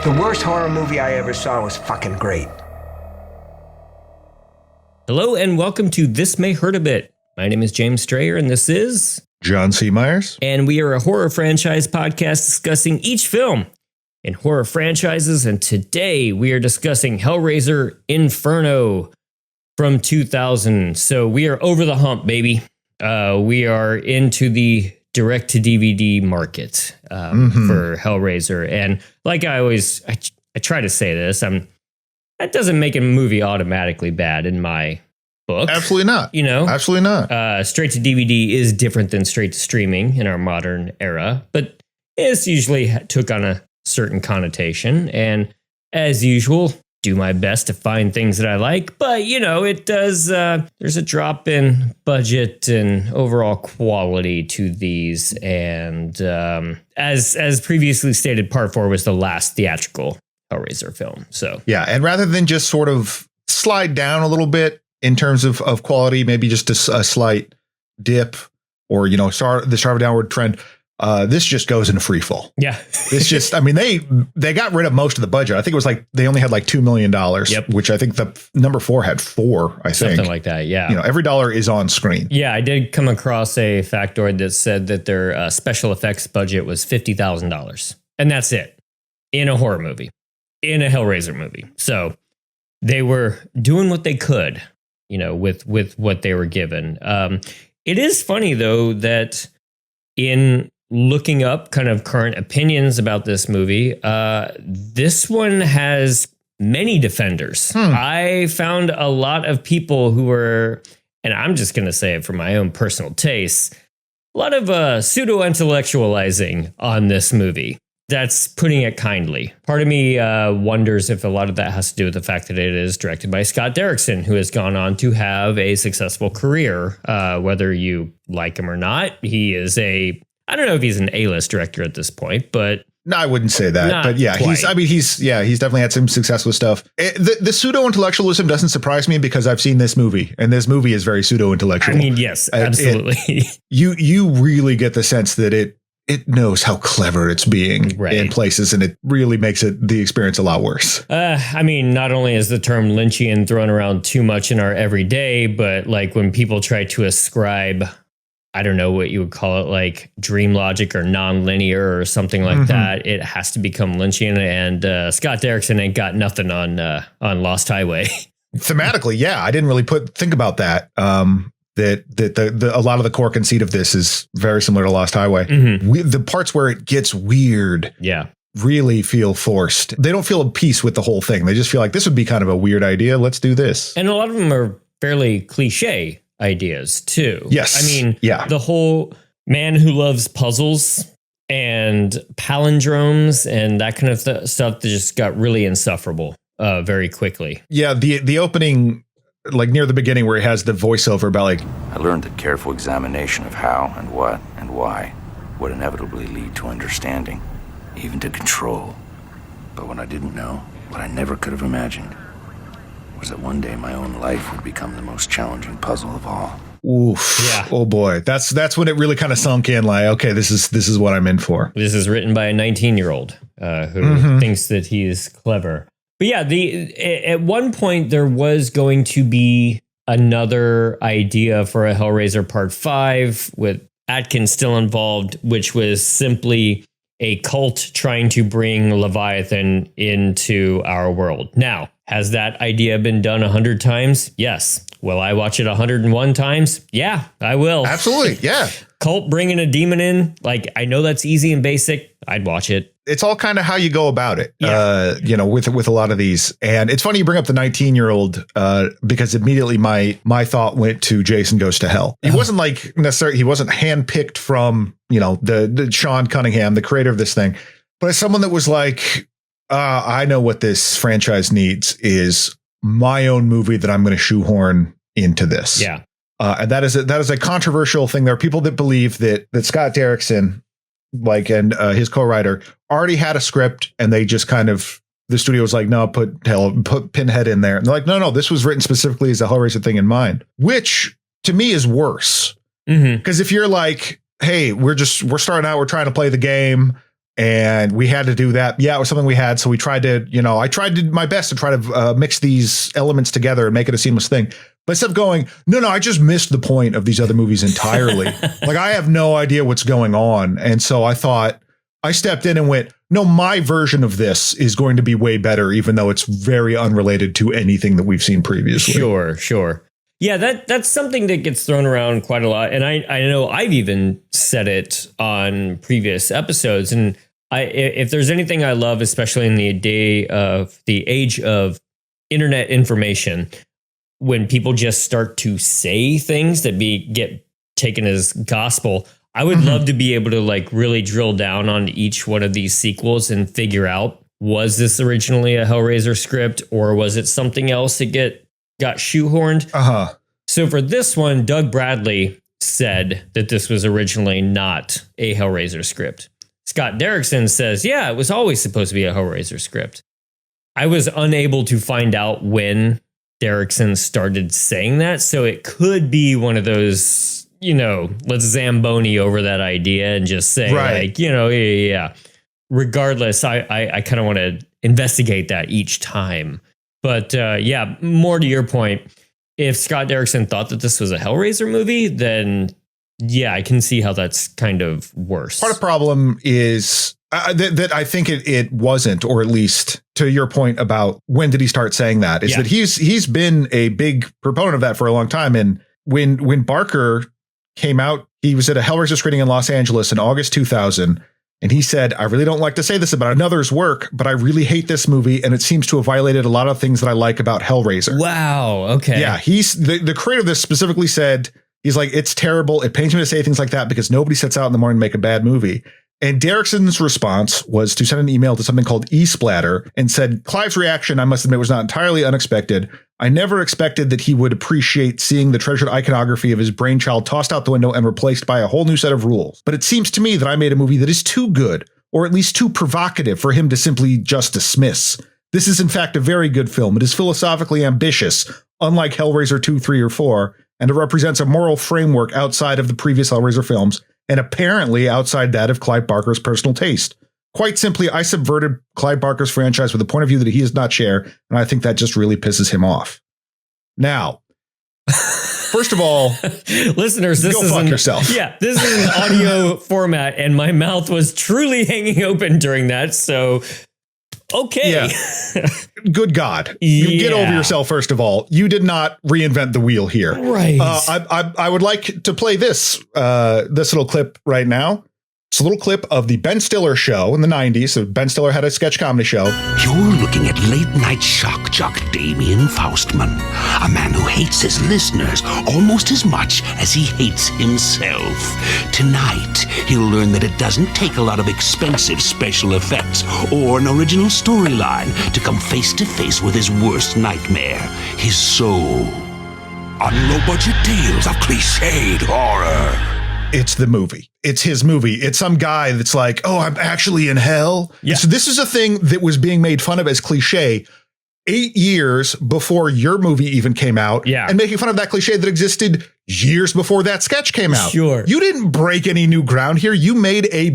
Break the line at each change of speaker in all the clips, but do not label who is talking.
The worst horror movie I ever saw was fucking great.
Hello and welcome to This May Hurt a Bit. My name is James Strayer and this is
John C. Myers.
And we are a horror franchise podcast discussing each film in horror franchises. And today we are discussing Hellraiser Inferno from 2000. So we are over the hump, baby. We are into the direct-to-DVD market for Hellraiser. And like I try to say this, that doesn't make a movie automatically bad in my book.
Absolutely not.
You know?
Absolutely not.
Straight to DVD is different than straight to streaming in our modern era, but it's usually took on a certain connotation. And as usual, do my best to find things that I like, but you know, it does, there's a drop in budget and overall quality to these. And as previously stated, part 4 was the last theatrical Hellraiser film. So
yeah, and rather than just sort of slide down a little bit in terms of quality, maybe just a slight dip or, you know, start of a downward trend. This just goes into free fall.
Yeah.
It's just, I mean, they got rid of most of the budget. I think it was like, they only had like $2 million, which I think the number 4 had 4, I think.
Something like that. Yeah.
You know, every dollar is on screen.
Yeah. I did come across a factoid that said that their special effects budget was $50,000 and that's it in a horror movie, in a Hellraiser movie. So they were doing what they could, you know, with what they were given. It is funny though, that in looking up kind of current opinions about this movie, this one has many defenders. I found a lot of people who were, and I'm just going to say it for my own personal taste, a lot of pseudo-intellectualizing on this movie. That's putting it kindly. Part of me wonders if a lot of that has to do with the fact that it is directed by Scott Derrickson, who has gone on to have a successful career, whether you like him or not. He is I don't know if he's an A-list director at this point, but
no, I wouldn't say that. But yeah,
quite.
he's definitely had some success with stuff. The pseudo-intellectualism doesn't surprise me because I've seen this movie and this movie is very pseudo-intellectual.
I mean, yes, absolutely.
You really get the sense that it knows how clever it's being in places, and it really makes the experience a lot worse.
I mean, not only is the term Lynchian thrown around too much in our everyday, but like when people try to ascribe, I don't know what you would call it, like dream logic or non-linear or something like that, it has to become Lynchian. And Scott Derrickson ain't got nothing on Lost Highway.
Thematically, yeah, I didn't really think about that. That a lot of the core conceit of this is very similar to Lost Highway. The parts where it gets weird, really feel forced. They don't feel at peace with the whole thing. They just feel like this would be kind of a weird idea. Let's do this.
And a lot of them are fairly cliche ideas too.
Yes.
I mean, the whole man who loves puzzles and palindromes and that kind of stuff that just got really insufferable very quickly.
Yeah. The opening, like near the beginning where he has the voiceover about like,
I learned that careful examination of how and what and why would inevitably lead to understanding, even to control. But what I didn't know, what I never could have imagined, was that one day my own life would become the most challenging puzzle of all.
Oof. Yeah. Oh boy. That's when it really kind of sunk in, like, okay, this is what I'm in for.
This is written by a 19-year-old who thinks that he is clever. But yeah, at one point there was going to be another idea for a Hellraiser Part 5 with Atkins still involved, which was simply a cult trying to bring Leviathan into our world. Now, has that idea been done 100 times? Yes. Will I watch it 101 times? Yeah, I will.
Absolutely. Yeah.
Cult bringing a demon in, like, I know that's easy and basic. I'd watch it.
It's all kind of how you go about it,
yeah.
With a lot of these. And it's funny you bring up the 19-year-old because immediately my thought went to Jason Goes to Hell. He wasn't like necessarily, he wasn't handpicked from, the Sean Cunningham, the creator of this thing. But as someone that was like, I know what this franchise needs is my own movie that I'm going to shoehorn into this.
Yeah.
And that is a controversial thing. There are people that believe that Scott Derrickson, and his co-writer already had a script and they just kind of, the studio was like, no, put Pinhead in there. And they're like, no, this was written specifically as a Hellraiser thing in mind, which to me is worse. Because if you're like, hey, we're starting out, we're trying to play the game And we had to do that. Yeah, it was something we had. So we tried to, I tried my best to try to mix these elements together and make it a seamless thing. But instead of going, no, I just missed the point of these other movies entirely. Like, I have no idea what's going on. And so I thought, I stepped in and went, no, my version of this is going to be way better, even though it's very unrelated to anything that we've seen previously.
Sure. Yeah, that's something that gets thrown around quite a lot. And I know I've even said it on previous episodes. And if there's anything I love, especially in the age of internet information, when people just start to say things that get taken as gospel, I would love to be able to like really drill down on each one of these sequels and figure out, was this originally a Hellraiser script or was it something else that got shoehorned? So for this one, Doug Bradley said that this was originally not a Hellraiser script. Scott Derrickson says, yeah, it was always supposed to be a Hellraiser script. I was unable to find out when Derrickson started saying that. So it could be one of those, let's Zamboni over that idea and just say yeah. Regardless, I kind of want to investigate that each time. But more to your point, if Scott Derrickson thought that this was a Hellraiser movie, then yeah, I can see how that's kind of worse.
Part of the problem is that I think it wasn't, or at least to your point about when did he start saying that, is that he's been a big proponent of that for a long time. And when Barker came out, he was at a Hellraiser screening in Los Angeles in August 2000. And he said, I really don't like to say this about another's work, but I really hate this movie. And it seems to have violated a lot of things that I like about Hellraiser.
Wow. Okay.
Yeah. He's the creator of this specifically said, he's like, it's terrible. It pains me to say things like that because nobody sets out in the morning to make a bad movie. And Derrickson's response was to send an email to something called eSplatter and said, Clive's reaction, I must admit, was not entirely unexpected. I never expected that he would appreciate seeing the treasured iconography of his brainchild tossed out the window and replaced by a whole new set of rules. But it seems to me that I made a movie that is too good, or at least too provocative for him to simply just dismiss. This is, in fact, a very good film. It is philosophically ambitious, unlike Hellraiser 2, 3, or 4, and it represents a moral framework outside of the previous Hellraiser films, and apparently outside that of Clive Barker's personal taste. Quite simply, I subverted Clive Barker's franchise with a point of view that he does not share, and I think that just really pisses him off. Now, first of all,
listeners, this is
yourself.
Yeah, this is an audio format, and my mouth was truly hanging open during that. So, okay.
Yeah. Good God. You get over yourself, first of all. You did not reinvent the wheel here.
Right.
I would like to play this little clip right now. It's a little clip of the Ben Stiller show in the 90s. So Ben Stiller had a sketch comedy show.
You're looking at late-night shock jock Damien Faustman, a man who hates his listeners almost as much as he hates himself. Tonight, he'll learn that it doesn't take a lot of expensive special effects or an original storyline to come face-to-face with his worst nightmare, his soul. On low-budget tales of cliched horror.
It's the movie. It's his movie. It's some guy that's like, oh, I'm actually in hell. Yeah. So this is a thing that was being made fun of as cliche 8 years before your movie even came out.
Yeah.
And making fun of that cliche that existed years before that sketch came out.
Sure.
You didn't break any new ground here. You made a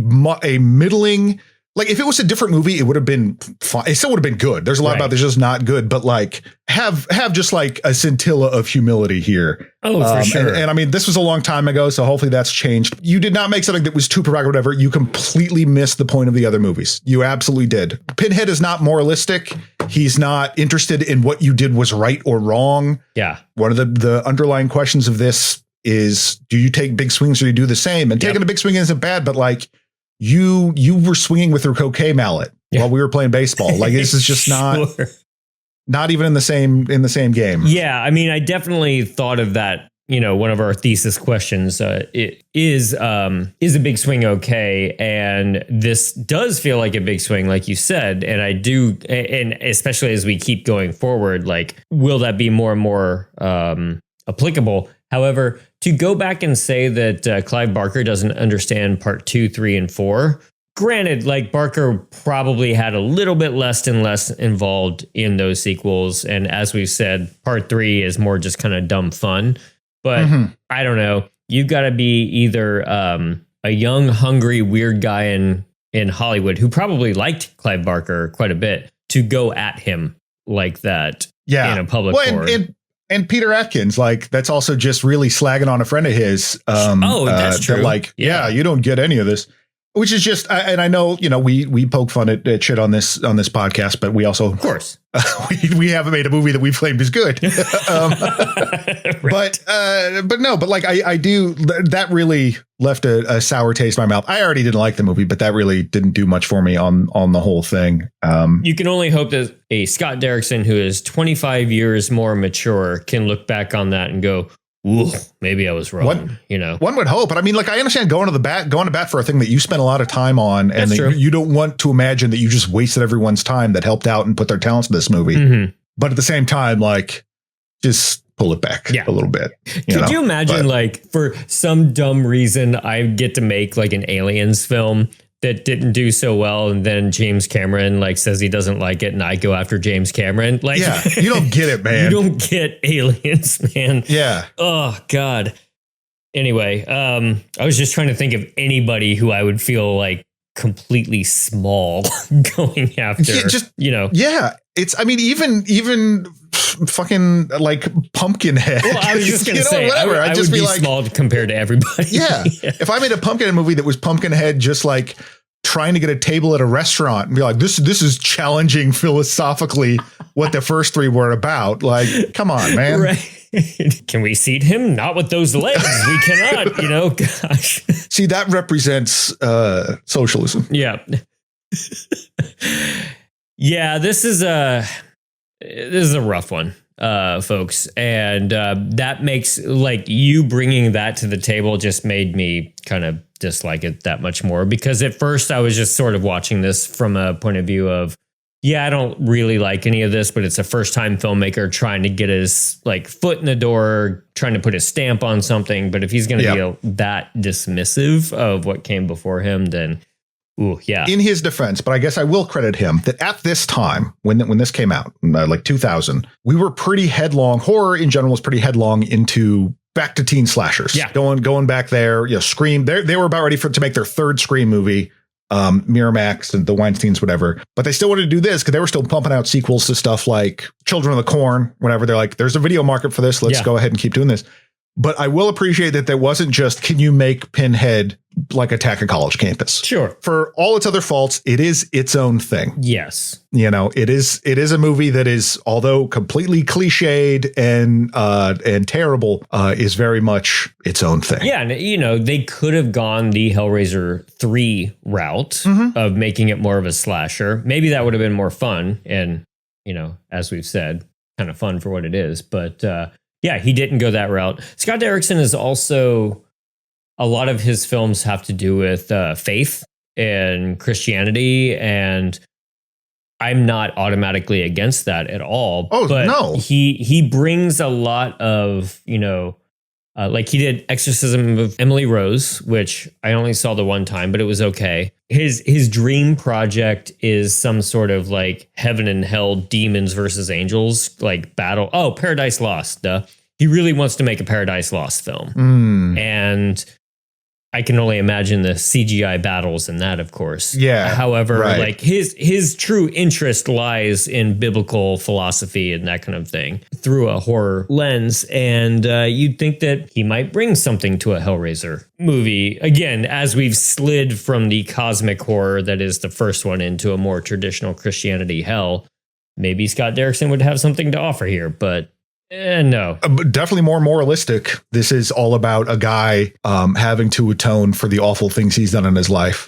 middling. Like, if it was a different movie, it would have been fine. It still would have been good. There's a lot about this just not good, but like have just like a scintilla of humility here.
Oh, for sure.
And I mean, this was a long time ago, so hopefully that's changed. You did not make something that was too provocative, whatever. You completely missed the point of the other movies. You absolutely did. Pinhead is not moralistic. He's not interested in what you did was right or wrong.
Yeah.
One of the underlying questions of this is, do you take big swings or do you do the same? And taking a big swing isn't bad, but like, you were swinging with your croquet mallet while we were playing baseball. Like, this is just not even in the same game.
Yeah. I mean, I definitely thought of that. One of our thesis questions is a big swing okay? And this does feel like a big swing, like you said. And I do, and especially as we keep going forward, like, will that be more and more applicable? However, to go back and say that Clive Barker doesn't understand part 2, 3, and 4, granted, like, Barker probably had a little bit less and less involved in those sequels. And as we've said, part 3 is more just kind of dumb fun. But I don't know. You've got to be either a young, hungry, weird guy in in Hollywood who probably liked Clive Barker quite a bit to go at him like that in a public forum.
And Peter Atkins, like, that's also just really slagging on a friend of his.
That's true.
Like, you don't get any of this. Which is just, and I know, we poke fun at shit on this podcast, but we also,
of course,
we haven't made a movie that we claimed is good.
Right.
But like I do, that really left a sour taste in my mouth. I already didn't like the movie, but that really didn't do much for me on the whole thing.
You can only hope that a Scott Derrickson who is 25 years more mature can look back on that and go, ooh, maybe I was wrong.
One would hope, but I mean, like, I understand going to bat for a thing that you spent a lot of time on, and that you don't want to imagine that you just wasted everyone's time that helped out and put their talents in this movie. Mm-hmm. But at the same time, like, just pull it back a little bit.
Could you imagine, like, for some dumb reason, I get to make like an Aliens film that didn't do so well, and then James Cameron like says he doesn't like it, and I go after James Cameron. Like,
you don't get it, man.
You don't get Aliens, man.
Yeah.
Oh God. Anyway, I was just trying to think of anybody who I would feel like completely small going after.
Yeah. It's, I mean, even fucking like Pumpkinhead.
Well, I was just going to say,
whatever.
I would be like, small compared to everybody.
Yeah. If I made a Pumpkinhead movie that was Pumpkinhead just like trying to get a table at a restaurant and be like, this is challenging philosophically what the first three were about. Like, come on, man.
Right. Can we seat him? Not with those legs. We cannot, gosh.
See, that represents socialism.
Yeah. Yeah, this is a rough one, folks. And that makes, like, you bringing that to the table just made me kind of dislike it that much more, because at first I was just sort of watching this from a point of view of, I don't really like any of this, but it's a first time filmmaker trying to get his like foot in the door, trying to put his stamp on something. But if he's going to be that dismissive of what came before him, then ooh, yeah.
In his defense, but I guess I will credit him that at this time, when this came out, like 2000, we were pretty headlong. Horror in general was pretty headlong into back to teen slashers.
Yeah.
Going back there, Scream. They were about ready to make their third Scream movie. Miramax and the Weinsteins, whatever. But they still wanted to do this because they were still pumping out sequels to stuff like Children of the Corn, whatever. They're like, there's a video market for this. Let's go ahead and keep doing this. But I will appreciate that there wasn't just, can you make Pinhead like Attack a College Campus? Sure. For all its other faults, it is its own thing.
Yes.
It is a movie that is, although completely cliched and terrible, is very much its own thing.
Yeah. And, they could have gone the Hellraiser 3 route of making it more of a slasher. Maybe that would have been more fun. And, as we've said, kind of fun for what it is. But, yeah, he didn't go that route. Scott Derrickson is also, a lot of his films have to do with faith and Christianity, and I'm not automatically against that at all.
Oh,
but
no.
He brings a lot of, like he did Exorcism of Emily Rose, which I only saw the one time, but it was okay. His dream project is some sort of like heaven and hell, demons versus angels, like battle. Oh, Paradise Lost. Duh. He really wants to make a Paradise Lost film. And I can only imagine the CGI battles in that, of course.
Yeah.
However, like his true interest lies in biblical philosophy and that kind of thing through a horror lens. And you'd think that he might bring something to a Hellraiser movie. Again, as we've slid from the cosmic horror that is the first one into a more traditional Christianity hell, maybe Scott Derrickson would have something to offer here, but no.
But definitely more moralistic. This is all about a guy having to atone for the awful things he's done in his life,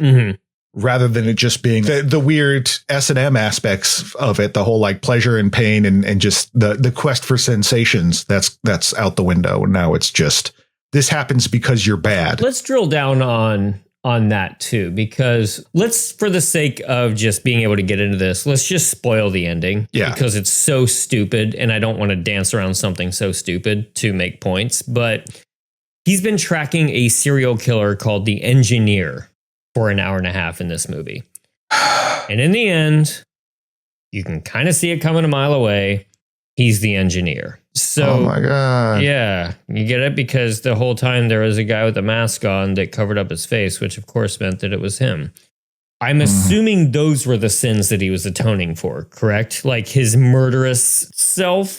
rather than it just being the weird S&M aspects of it, the whole like pleasure and pain and just the quest for sensations. That's out the window. And now it's just, this happens because you're bad.
Let's drill down on that too, because for the sake of just being able to get into this, let's just spoil the ending.
Yeah.
Because it's so stupid and I don't want to dance around something so stupid to make points. But he's been tracking a serial killer called the Engineer for an hour and a half in this movie. And in the end, you can kind of see it coming a mile away. He's the engineer. So,
oh my God.
Yeah, you get it, because the whole time there was a guy with a mask on that covered up his face, which of course meant that it was him. I'm assuming those were the sins that he was atoning for, correct? Like his murderous self?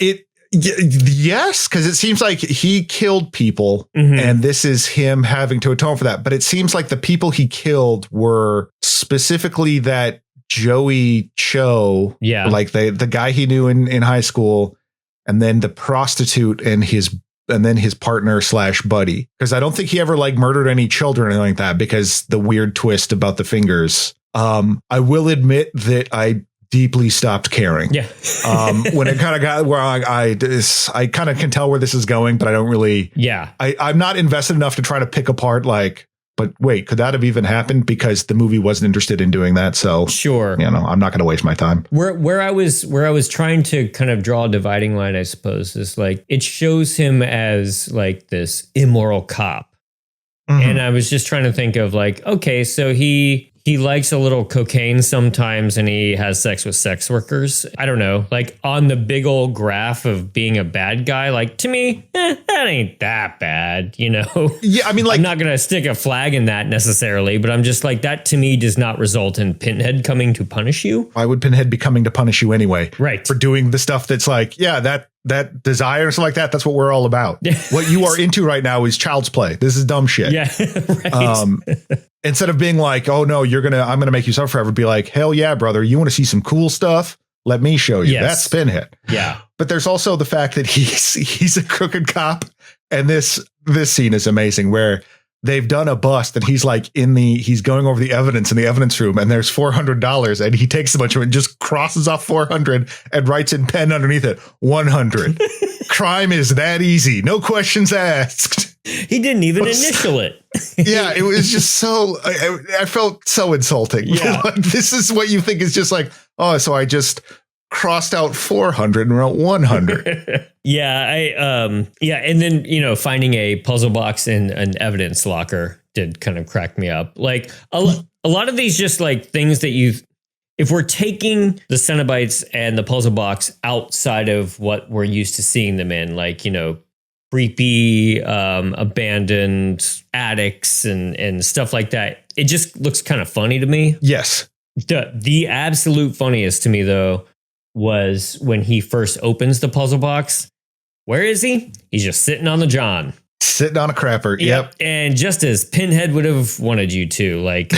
Yes, because it seems like he killed people and this is him having to atone for that. But it seems like the people he killed were specifically that Joey Cho, like the guy he knew in high school, and then the prostitute and then his partner / buddy. Because I don't think he ever like murdered any children or anything like that, because the weird twist about the fingers. I will admit that I deeply stopped caring.
Yeah.
When it kind of got where I kind of can tell where this is going, but I don't really.
Yeah.
I'm not invested enough to try to pick apart like, but wait, could that have even happened? Because the movie wasn't interested in doing that. So
sure,
I'm not going to waste my time.
Where I was trying to kind of draw a dividing line, I suppose, is like it shows him as like this immoral cop. And I was just trying to think of like, okay, so he likes a little cocaine sometimes and he has sex with sex workers. I don't know, like on the big old graph of being a bad guy, like to me, that ain't that bad, Yeah, I mean, like, I'm not going to stick a flag in that necessarily, but I'm just like, that to me does not result in Pinhead coming to punish you.
Why would Pinhead be coming to punish you anyway?
Right.
For doing the stuff that's like, yeah, that desire and stuff like that. That's what we're all about. What you are into right now is child's play. This is dumb shit.
Yeah. Right.
Instead of being like, oh no, I'm going to make you suffer forever. Be like, hell yeah, brother. You want to see some cool stuff? Let me show you.
Yes.
That's Pinhead.
Yeah.
But there's also the fact that he's a crooked cop. And this scene is amazing where they've done a bust and he's like he's going over the evidence in the evidence room and there's $400 and he takes a bunch of it and just crosses off 400 and writes in pen underneath it 100. Crime is that easy. No questions asked.
He didn't even initial it.
Yeah, it was just so I felt so insulting.
Yeah.
Like, this is what you think is just like, oh, so I just crossed out 400 and wrote 100.
Yeah, and then finding a puzzle box in an evidence locker did kind of crack me up. Like a lot of these just like things that if we're taking the Cenobites and the puzzle box outside of what we're used to seeing them in, like creepy abandoned attics and stuff like that, it just looks kind of funny to me.
Yes.
The absolute funniest to me though was when he first opens the puzzle box. Where is he? He's just sitting on the John.
Sitting on a crapper. Yep.
And just as Pinhead would have wanted you to, like,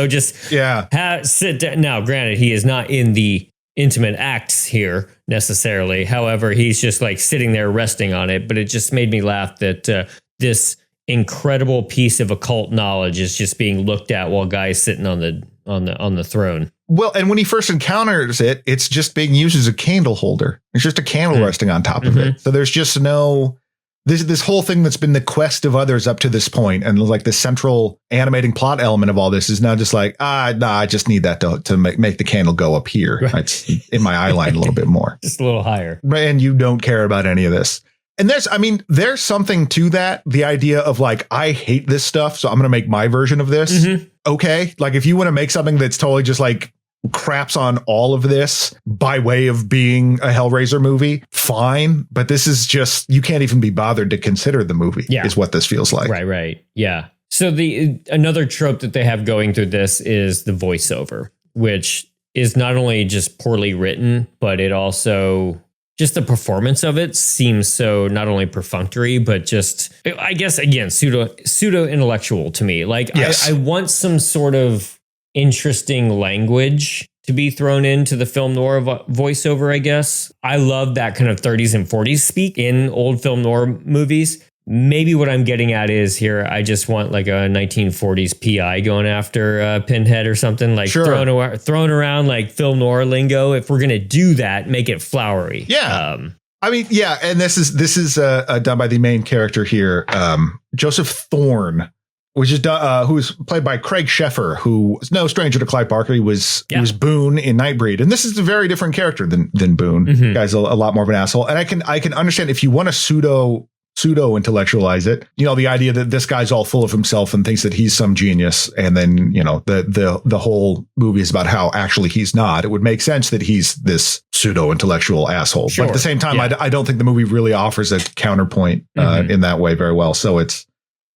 just sit down. Now, granted, he is not in the intimate acts here necessarily. However, he's just like sitting there resting on it. But it just made me laugh that this incredible piece of occult knowledge is just being looked at while guys sitting on the throne.
Well, and when he first encounters it, it's just being used as a candle holder. It's just a candle resting on top of it. So there's just no this whole thing that's been the quest of others up to this point, and like the central animating plot element of all this is now just like, I just need that to make the candle go up here. Right. It's in my eye line a little bit more.
Just a little higher.
And you don't care about any of this. And there's something to that. The idea of like, I hate this stuff, so I'm going to make my version of this. Okay. Like if you want to make something that's totally just like craps on all of this by way of being a Hellraiser movie, fine. But this is just, you can't even be bothered to consider the movie is what this feels like.
Right. Yeah. So another trope that they have going through this is the voiceover, which is not only just poorly written, but it also just the performance of it seems so not only perfunctory, but just, I guess, again, pseudo intellectual to me. Like I want some sort of interesting language to be thrown into the film noir voiceover, I guess. I love that kind of 30s and 40s speak in old film noir movies. Maybe what I'm getting at is here, I just want like a 1940s PI going after Pinhead or something, like thrown around like film noir lingo. If we're going to do that, make it flowery.
Yeah. And this is done by the main character here, Joseph Thorne, which is who's played by Craig Sheffer, who is no stranger to Clive Barker. He was Boone in Nightbreed, and this is a very different character than Boone. The guy's a lot more of an asshole, and I can understand if you want to pseudo intellectualize it, the idea that this guy's all full of himself and thinks that he's some genius, and then the whole movie is about how actually he's not. It would make sense that he's this pseudo intellectual asshole, but at the same time, I don't think the movie really offers a counterpoint in that way very well. So it's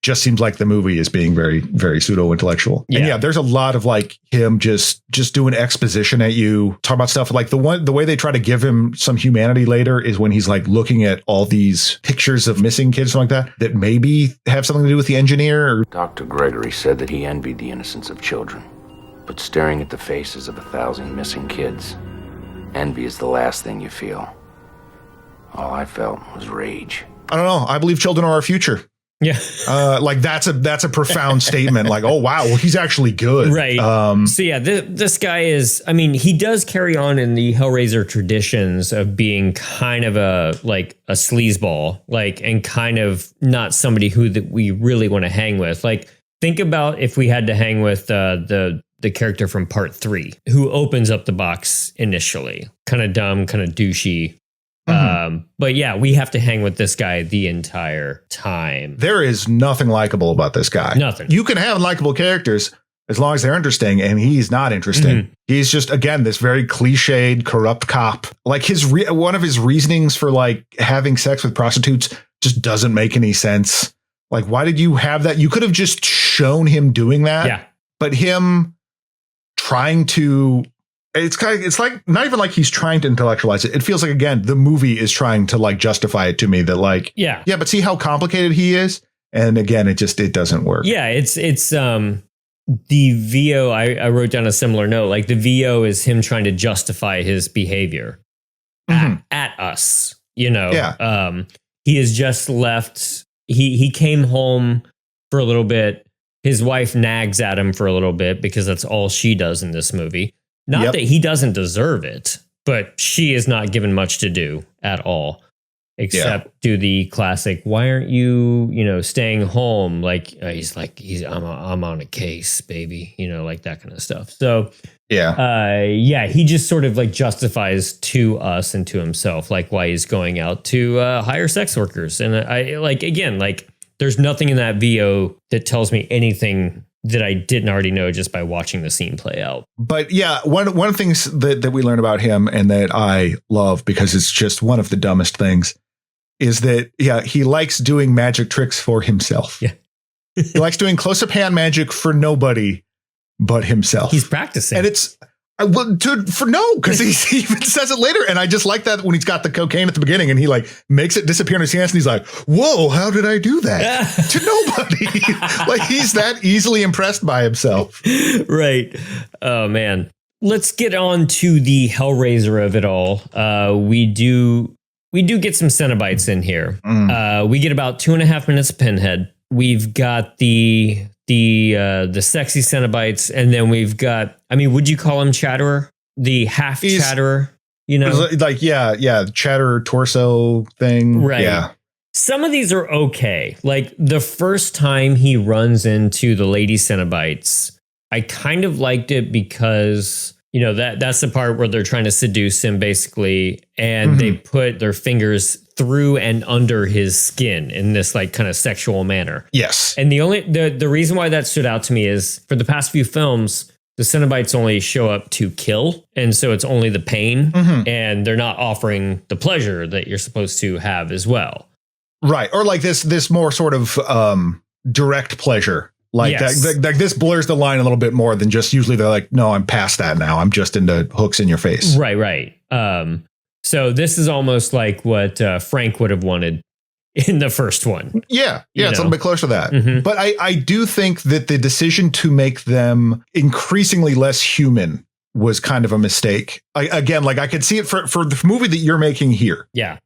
just seems like the movie is being very, very pseudo-intellectual.
Yeah.
And yeah, there's a lot of like him just doing exposition at you, talking about stuff like the way they try to give him some humanity later is when he's like looking at all these pictures of missing kids, something like that maybe have something to do with the engineer.
Dr. Gregory said that he envied the innocence of children, but staring at the faces of 1,000 missing kids, envy is the last thing you feel. All I felt was rage.
I don't know. I believe children are our future.
Yeah.
Like that's a profound statement. Like, oh wow, well, he's actually good.
Right. So yeah, this guy is, I mean, he does carry on in the Hellraiser traditions of being kind of a sleazeball, like, and kind of not somebody who that we really want to hang with. Like, think about if we had to hang with the character from part 3 who opens up the box initially, kind of dumb, kind of douchey. But yeah, we have to hang with this guy the entire time.
There is nothing likable about this guy.
Nothing.
You can have likable characters as long as they're interesting, and he's not interesting. Mm-hmm. He's just, again, this very cliched, corrupt cop. Like one of his reasonings for like having sex with prostitutes just doesn't make any sense. Like, why did you have that? You could have just shown him doing that.
Yeah.
But him trying to... It's like not even like he's trying to intellectualize it. It feels like, again, the movie is trying to like justify it to me that like, yeah, but see how complicated he is. And again, it doesn't work.
Yeah. It's the VO. I wrote down a similar note. Like the VO is him trying to justify his behavior at us, you know.
Yeah.
He has just left. He came home for a little bit. His wife nags at him for a little bit because that's all she does in this movie. Not that he doesn't deserve it, but she is not given much to do at all, except do the classic, why aren't you, staying home? Like, I'm on a case, baby, like that kind of stuff. So, he just sort of like justifies to us and to himself, like why he's going out to hire sex workers. And there's nothing in that VO that tells me anything that I didn't already know just by watching the scene play out.
But yeah, one of the things that we learn about him and that I love because it's just one of the dumbest things is that, he likes doing magic tricks for himself.
Yeah.
He likes doing close-up hand magic for nobody but himself.
He's practicing.
And it's... because he even says it later. And I just like that when he's got the cocaine at the beginning and he like makes it disappear in his hands and he's like, whoa, how did I do that? To nobody. Like he's that easily impressed by himself.
Right. Oh, man. Let's get on to the Hellraiser of it all. We do get some Cenobites in here. We get about 2.5 minutes of Pinhead. We've got the sexy Cenobites, and then we've got, would you call him Chatterer? The half Chatterer,
Like, Chatterer torso thing.
Right.
Yeah.
Some of these are okay. Like the first time he runs into the lady Cenobites, I kind of liked it because, that's the part where they're trying to seduce him basically. And they put their fingers through and under his skin in this like kind of sexual manner.
Yes.
And the reason why that stood out to me is for the past few films, the Cenobites only show up to kill. And so it's only the pain and they're not offering the pleasure that you're supposed to have as well.
Right. Or like this more sort of direct pleasure. Like that this blurs the line a little bit more than just usually they're like, no, I'm past that now. I'm just into hooks in your face.
Right. So this is almost like what Frank would have wanted in the first one.
Yeah, it's a little bit closer to that. But I do think that the decision to make them increasingly less human was kind of a mistake. Again, like I could see it for the movie that you're making here.
Yeah.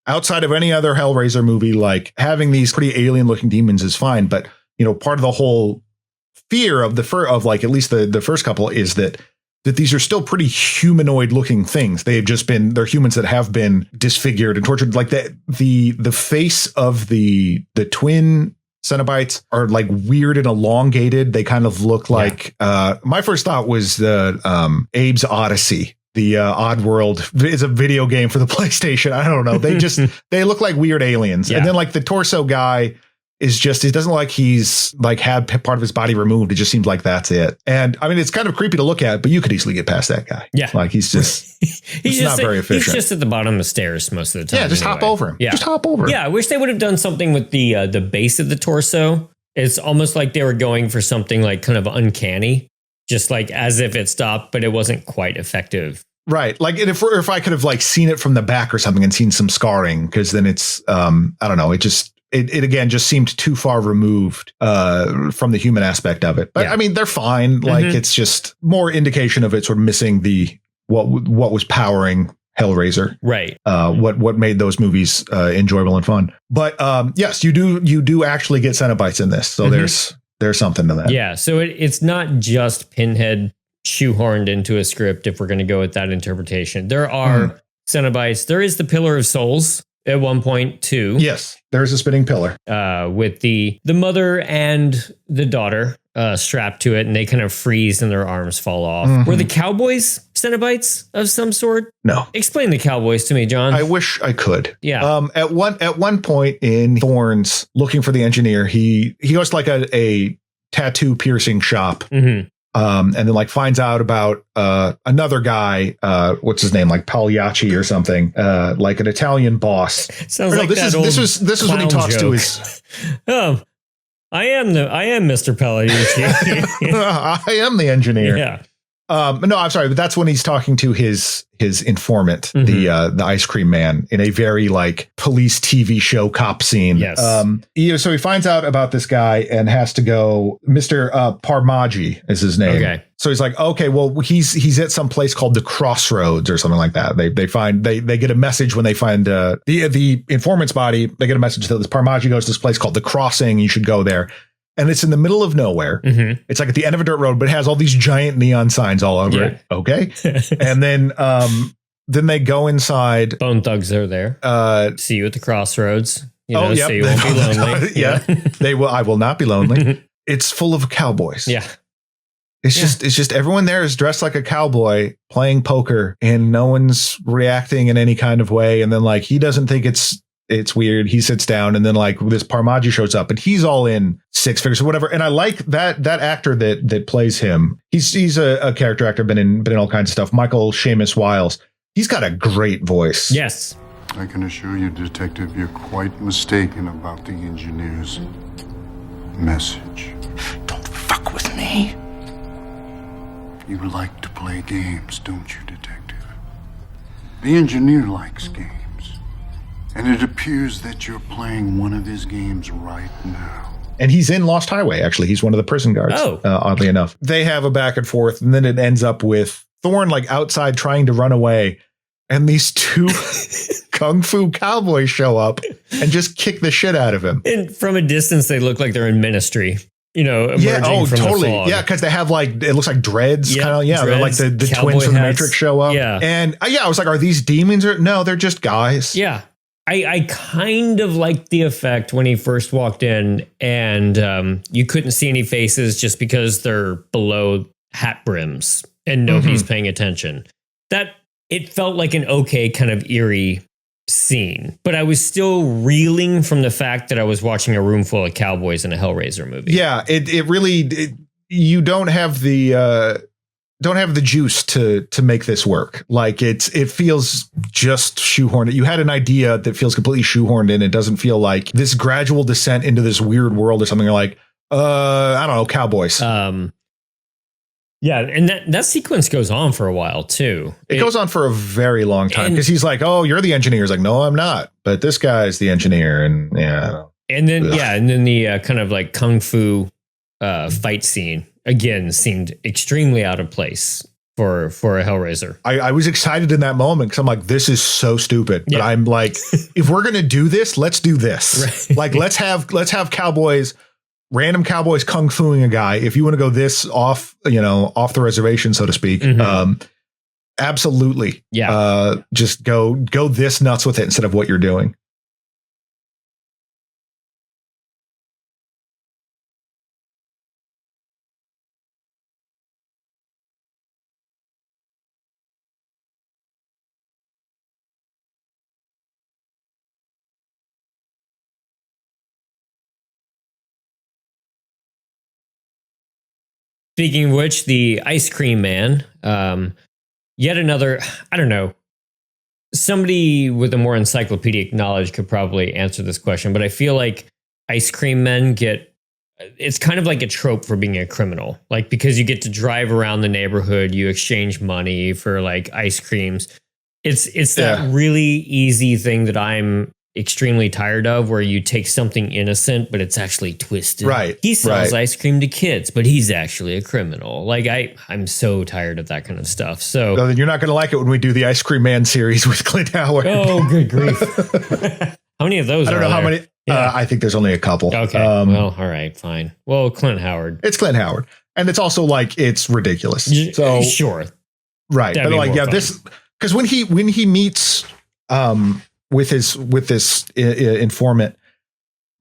Outside of any other Hellraiser movie, like having these pretty alien looking demons is fine. But, part of the whole fear of at least the first couple is that these are still pretty humanoid looking things. They're humans that have been disfigured and tortured. Like the face of the twin Cenobites are like weird and elongated. They kind of look like, my first thought was the Abe's Odyssey. The Oddworld is a video game for the PlayStation. I don't know. They look like weird aliens. Yeah. And then like the torso guy is just, it doesn't like he's like had part of his body removed. It just seems like that's it. And it's kind of creepy to look at, but you could easily get past that guy.
Yeah.
Like he's just, he's not very efficient.
He's just at the bottom of the stairs most of the time.
Yeah. Just hop over him. Yeah. Just hop over him.
Yeah. I wish they would have done something with the base of the torso. It's almost like they were going for something like kind of uncanny, just like as if it stopped, but it wasn't quite effective.
Right. Like if I could have like seen it from the back or something and seen some scarring, because then it's I don't know. It again just seemed too far removed from the human aspect of it. But I mean, they're fine. Like it's just more indication of it sort of missing the what was powering Hellraiser.
Right.
What made those movies enjoyable and fun. But yes, you do actually get Cenobites in this. So there's something to that.
Yeah. So it's not just Pinhead shoehorned into a script, if we're going to go with that interpretation. There are Cenobites. There is the Pillar of Souls at one point too.
Yes, there's a spinning pillar.
With the mother and the daughter strapped to it, and they kind of freeze and their arms fall off. Were the cowboys Cenobites of some sort?
No.
Explain the cowboys to me, John.
I wish I could.
Yeah.
At one point in Thorns looking for the engineer, he goes to like a tattoo piercing shop. And then like finds out about another guy, what's his name, like Pagliacci or something, like an Italian boss.
Sounds like this
is when he talks to his.
I am Mr. Pagliacci.
I am the engineer.
Yeah.
No, I'm sorry, but that's when he's talking to his informant, the ice cream man, in a very like police TV show cop scene.
Yes.
So he finds out about this guy and has to go. Mr. Parmaggi is his name.
Okay.
So he's like, okay, well, he's at some place called the Crossroads or something like that. They get a message when they find the informant's body. They get a message that this Parmaggi goes to this place called the Crossing. You should go there. And it's in the middle of nowhere. It's like at the end of a dirt road, but it has all these giant neon signs all over it. Okay. And then they go inside.
Bone Thugs are there. See you at the crossroads. So you won't be lonely.
They will. I will not be lonely. It's full of cowboys.
Yeah.
It's just everyone there is dressed like a cowboy playing poker, and no one's reacting in any kind of way. And then like he doesn't think it's weird. He sits down, and then like this Parmaggi shows up, and he's all in six figures or whatever. And I like that actor that plays him. He's a character actor, been in all kinds of stuff. Michael Seamus Wiles. He's got a great voice.
Yes.
I can assure you, Detective, you're quite mistaken about the engineer's message.
Don't fuck with me.
You like to play games, don't you, Detective? The engineer likes games. And it appears that you're playing one of his games right now.
And he's in Lost Highway, actually. He's one of the prison guards, oddly enough. They have a back and forth, and then it ends up with Thorn like outside trying to run away. And these two kung fu cowboys show up and just kick the shit out of him.
And from a distance, they look like they're in Ministry. Emerging from
totally.
the fog.
Yeah, because they have like, it looks like dreads. Kind of,
dreads,
they're like the twins from the Matrix show up.
Yeah.
And I was like, are these demons? No, they're just guys.
Yeah. I kind of liked the effect when he first walked in, and you couldn't see any faces just because they're below hat brims and nobody's paying attention. That it felt like an okay kind of eerie scene, but I was still reeling from the fact that I was watching a room full of cowboys in a Hellraiser movie.
Yeah, it really you don't have the juice to make this work. Like it feels just shoehorned. You had an idea that feels completely shoehorned in. It doesn't feel like this gradual descent into this weird world or something. You're like, I don't know, cowboys.
Yeah, and that sequence goes on for a while too.
It goes on for a very long time because he's like, "Oh, you're the engineer." He's like, "No, I'm not." But this guy's the engineer, and
and then the kind of like kung fu fight scene again seemed extremely out of place for a Hellraiser.
I was excited in that moment because I'm like, this is so stupid. But I'm like, if we're gonna do this, let's do this. Right. Like let's have cowboys. Random cowboys kung fuing a guy. If you want to go this off the reservation, so to speak, absolutely. Yeah. Just go this nuts with it instead of what you're doing.
Speaking of which, the ice cream man, yet another, I don't know, somebody with a more encyclopedic knowledge could probably answer this question, but I feel like ice cream men get it's kind of like a trope for being a criminal. Like, because you get to drive around the neighborhood, you exchange money for like ice creams. It's that really easy thing that I'm extremely tired of, where you take something innocent, but it's actually twisted.
Right.
He sells ice cream to kids, but he's actually a criminal. Like I'm so tired of that kind of stuff. So
then you're not going to like it when we do the Ice Cream Man series with Clint Howard.
Oh, good grief. How many of those?
I don't know how many.
Yeah.
I think there's only a couple.
Okay. Well, all right, fine. Well, Clint Howard.
It's Clint Howard. And it's also like, it's ridiculous. So
sure.
Right.
That'd
but like,
be more
yeah,
fun.
this, because when he meets with this informant,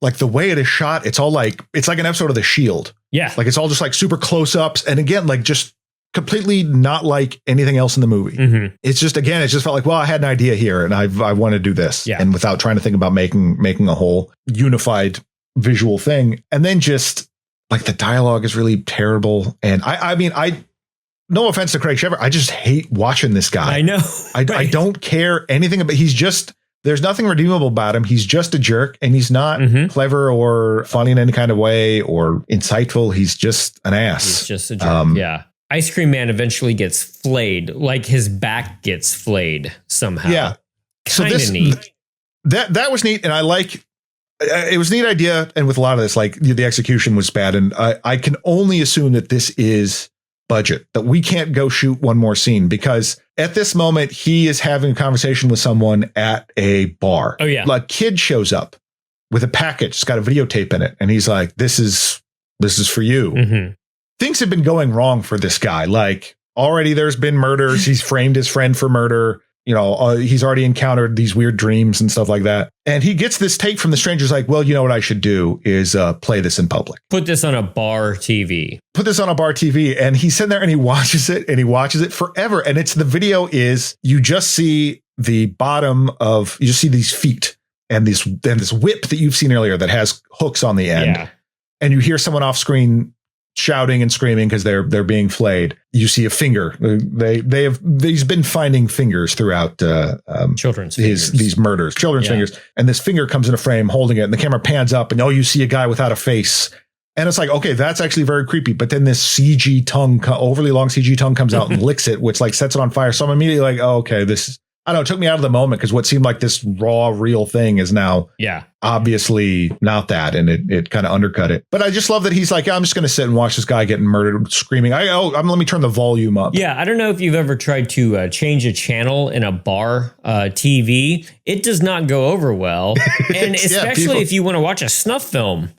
like the way it is shot, it's like an episode of The Shield.
Yeah.
Like it's all just like super close ups. And again, like just completely not like anything else in the movie.
Mm-hmm.
It's just, again, it just felt like, well, I had an idea here and I want to do this.
Yeah.
And without trying to think about making a whole unified visual thing. And then just like the dialogue is really terrible. And I mean, no offense to Craig Sheffer, I just hate watching this guy.
I know.
I don't care anything about, there's nothing redeemable about him. He's just a jerk, and he's not clever or funny in any kind of way or insightful. He's just an ass.
He's just a jerk. Yeah. Ice Cream Man eventually gets flayed, like his back gets flayed somehow.
Yeah.
Kind of neat.
That was neat. And I like, it was a neat idea. And with a lot of this, like the execution was bad. And I can only assume that this is budget, that we can't go shoot one more scene, because at this moment he is having a conversation with someone at a bar.
Oh yeah.
Like, kid shows up with a package, it's got a videotape in it. And he's like, this is for you.
Mm-hmm.
Things have been going wrong for this guy. Like, already there's been murders. He's framed his friend for murder. You know, he's already encountered these weird dreams and stuff like that. And he gets this tape from the stranger's like, well, you know what I should do is play this in public.
Put this on a bar TV.
And he's sitting there and he watches it forever. And the video is, you just see the bottom of, you just see these feet and this whip that you've seen earlier that has hooks on the end.
Yeah.
And you hear someone off screen shouting and screaming because they're being flayed. You see a finger. He's been finding fingers throughout
children's fingers.
These murders, children's fingers. And this finger comes in a frame holding it, and the camera pans up, and you see a guy without a face. And it's like, okay, that's actually very creepy. But then this CG tongue, overly long CG tongue, comes out and licks it, which like sets it on fire. So I'm immediately like, oh, okay, this, I don't know, it took me out of the moment, because what seemed like this raw, real thing is now obviously not that. And it kind of undercut it. But I just love that he's like, I'm just going to sit and watch this guy getting murdered, screaming. Let me turn the volume up.
Yeah, I don't know if you've ever tried to change a channel in a bar TV. It does not go over well. And especially if you want to watch a snuff film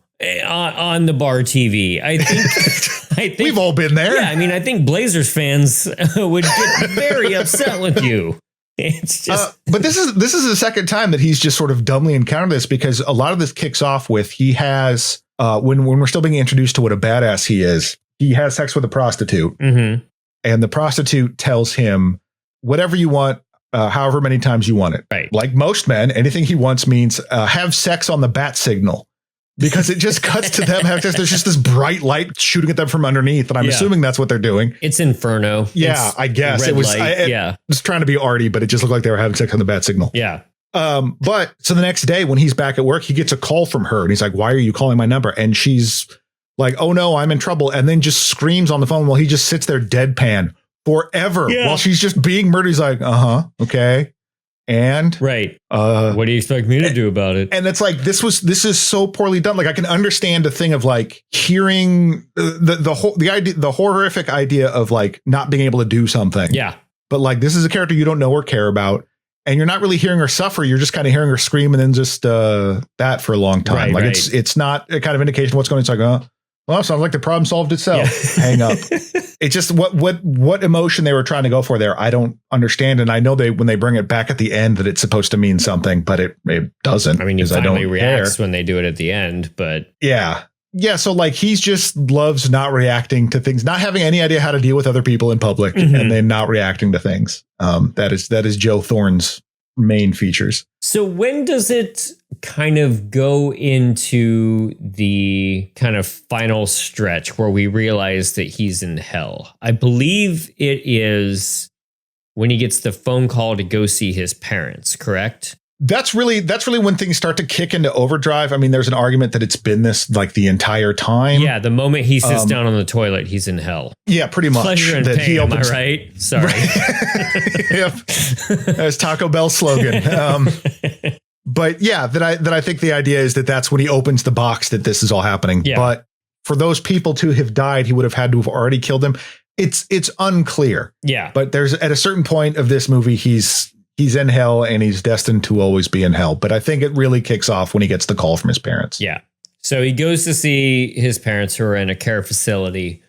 on the bar TV. I think
we've all been there.
Yeah, I mean, I think Blazers fans would get very upset with you. It's just,
but this is the second time that he's just sort of dumbly encountered this, because a lot of this kicks off with, he has when we're still being introduced to what a badass he is, he has sex with a prostitute, and the prostitute tells him, whatever you want, however many times you want it.
Right.
Like most men, anything he wants means have sex on the bat signal. Because it just cuts to them. There's just this bright light shooting at them from underneath. And I'm assuming that's what they're doing.
It's Inferno.
Yeah, I guess. It was, it was trying to be arty, but it just looked like they were having sex on the bat signal.
Yeah.
But so the next day when he's back at work, he gets a call from her and he's like, why are you calling my number? And she's like, oh no, I'm in trouble. And then just screams on the phone while he just sits there deadpan forever while she's just being murdered. He's like, okay. And
what do you expect me to do about it?
And it's like, this is so poorly done. Like, I can understand a thing of like hearing the horrific idea of like not being able to do something.
Yeah.
But like, this is a character you don't know or care about, and you're not really hearing her suffer. You're just kind of hearing her scream and then just that for a long time. It's not a kind of indication of what's going on. It's like, well, sounds like the problem solved itself. Yeah. Hang up. It's just what emotion they were trying to go for there, I don't understand. And I know when they bring it back at the end that it's supposed to mean something, but it doesn't.
I mean, he finally reacts when they do it at the end, but yeah.
So like, he's just loves not reacting to things, not having any idea how to deal with other people in public, and then not reacting to things. That is Joe Thorne's main features.
So when does it kind of go into the kind of final stretch where we realize that he's in hell? I believe it is when he gets the phone call to go see his parents, correct?
That's really when things start to kick into overdrive. I mean, there's an argument that it's been this like the entire time.
Yeah, the moment he sits down on the toilet, he's in hell.
Yeah, pretty much.
Pleasure and
that
pain, am I right? Sorry.
Right. Yep. That's Taco Bell slogan. But yeah, that I think the idea is that that's when he opens the box that this is all happening.
Yeah.
But for those people to have died, he would have had to have already killed them. It's unclear.
Yeah.
But there's at a certain point of this movie, he's in hell and he's destined to always be in hell. But I think it really kicks off when he gets the call from his parents.
Yeah. So he goes to see his parents who are in a care facility.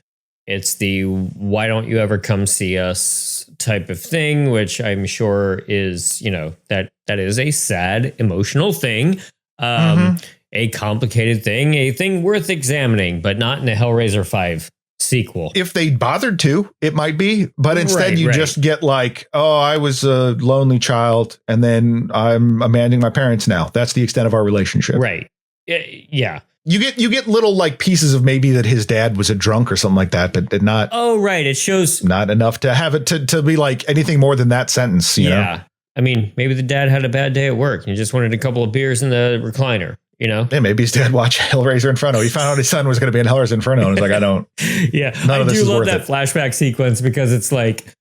It's the why don't you ever come see us type of thing, which I'm sure is, that is a sad, emotional thing, a complicated thing, a thing worth examining, but not in a Hellraiser 5 sequel.
If they bothered to, it might be, but instead you just get like, oh, I was a lonely child and then I'm abandoning my parents now. That's the extent of our relationship.
Right. Yeah.
You get little like pieces of maybe that his dad was a drunk or something like that, but not.
Oh, right. It shows
not enough to have it to be like anything more than that sentence. You know?
I mean, maybe the dad had a bad day at work and he just wanted a couple of beers in the recliner. Yeah,
maybe his dad watched Hellraiser Inferno. He found out his son was going to be in Hellraiser Inferno, and was like, I don't.
Yeah, I do love that flashback sequence because it's like,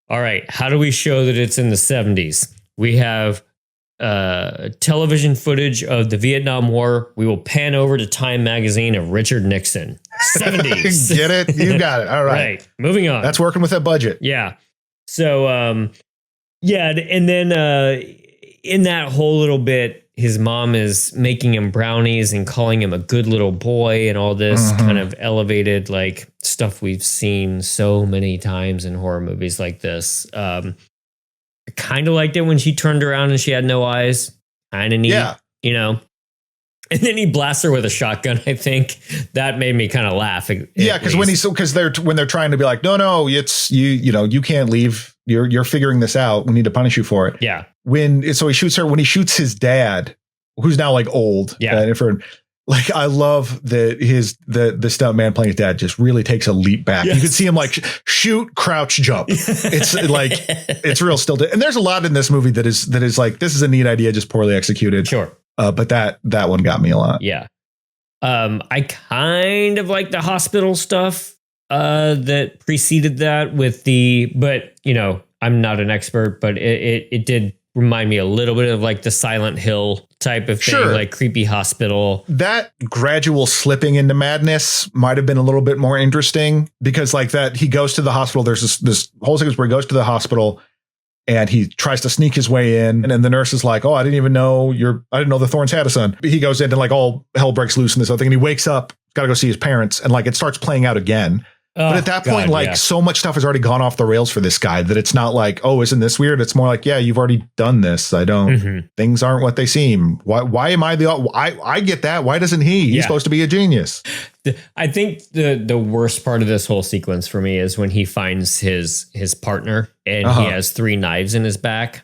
all right, how do we show that it's in the 70s? We have television footage of the Vietnam War. We will pan over to Time magazine of Richard Nixon. 70s.
Get it? You got it. All right.
Right. Moving on.
That's working with that budget.
Yeah. So, and then in that whole little bit, his mom is making him brownies and calling him a good little boy and all this kind of elevated like stuff we've seen so many times in horror movies like this. I kind of liked it when she turned around and she had no eyes. Kind of neat, And then he blasts her with a shotgun. I think that made me kind of laugh.
Yeah, because when they're trying to be like, no, it's you can't leave. You're figuring this out. We need to punish you for it.
Yeah.
So he shoots her when he shoots his dad, who's now like old.
Yeah.
Like I love that the stunt man playing his dad just really takes a leap back. Yes. You can see him like shoot, crouch, jump. It's like it's real still. And there's a lot in this movie that is like this is a neat idea, just poorly executed.
Sure.
But that one got me a lot.
Yeah. I kind of like the hospital stuff that preceded that but I'm not an expert, but it did remind me a little bit of like the Silent Hill type of thing, like creepy hospital. That
gradual slipping into madness might have been a little bit more interesting because like that he goes to the hospital. There's this whole sequence where he goes to the hospital and he tries to sneak his way in. And then the nurse is like, oh, I didn't know the Thorns had a son. He goes in and like all hell breaks loose in this other thing. And he wakes up, got to go see his parents. And like it starts playing out again. But at that point, so much stuff has already gone off the rails for this guy that it's not like, oh, isn't this weird? It's more like, yeah, you've already done this. Things aren't what they seem. Why am I I get that. Why doesn't he? He's supposed to be a genius.
I think the worst part of this whole sequence for me is when he finds his partner and he has 3 knives in his back.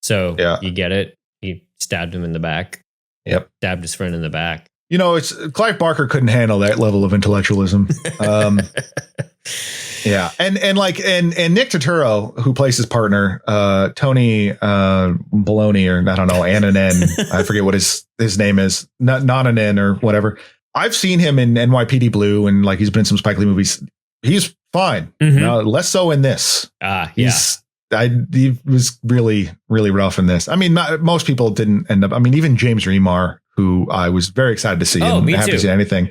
So you get it. He stabbed him in the back.
Yep.
Stabbed his friend in the back.
It's Clive Barker couldn't handle that level of intellectualism. Yeah. And Nick Turturro, who plays his partner, Tony Baloney, or I don't know, Ananen. I forget what his name is. Nonanen or whatever. I've seen him in NYPD Blue and like he's been in some Spike Lee movies. He's fine. Less so in this. He was really, really rough in this. I mean, most people didn't end up. I mean, even James Remar, who I was very excited to see.
Oh, me too.
Haven't seen anything.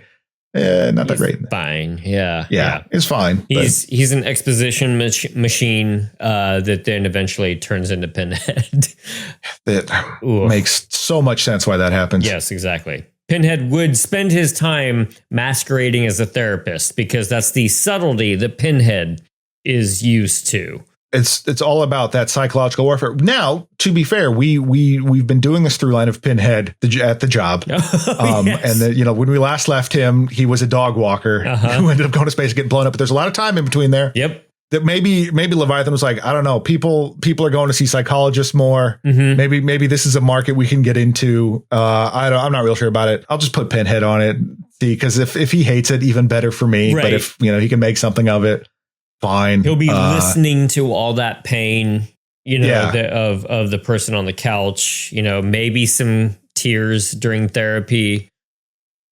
Not that great.
Fine. Yeah.
It's fine.
He's an exposition machine that then eventually turns into Pinhead.
That makes so much sense why that happens.
Yes, exactly. Pinhead would spend his time masquerading as a therapist because that's the subtlety that Pinhead is used to.
It's all about that psychological warfare. Now, to be fair, we've been doing this through line of Pinhead at the job. Yes. And when we last left him, he was a dog walker who ended up going to space and getting blown up. But there's a lot of time in between there.
Yep.
That maybe Leviathan was like, I don't know, people are going to see psychologists more. Maybe this is a market we can get into. I'm not real sure about it. I'll just put Pinhead on it. See, because if he hates it, even better for me. Right. But if he can make something of it, fine.
He'll be listening to all that pain, you know,
Yeah.
of the person on the couch, you know, maybe some tears during therapy,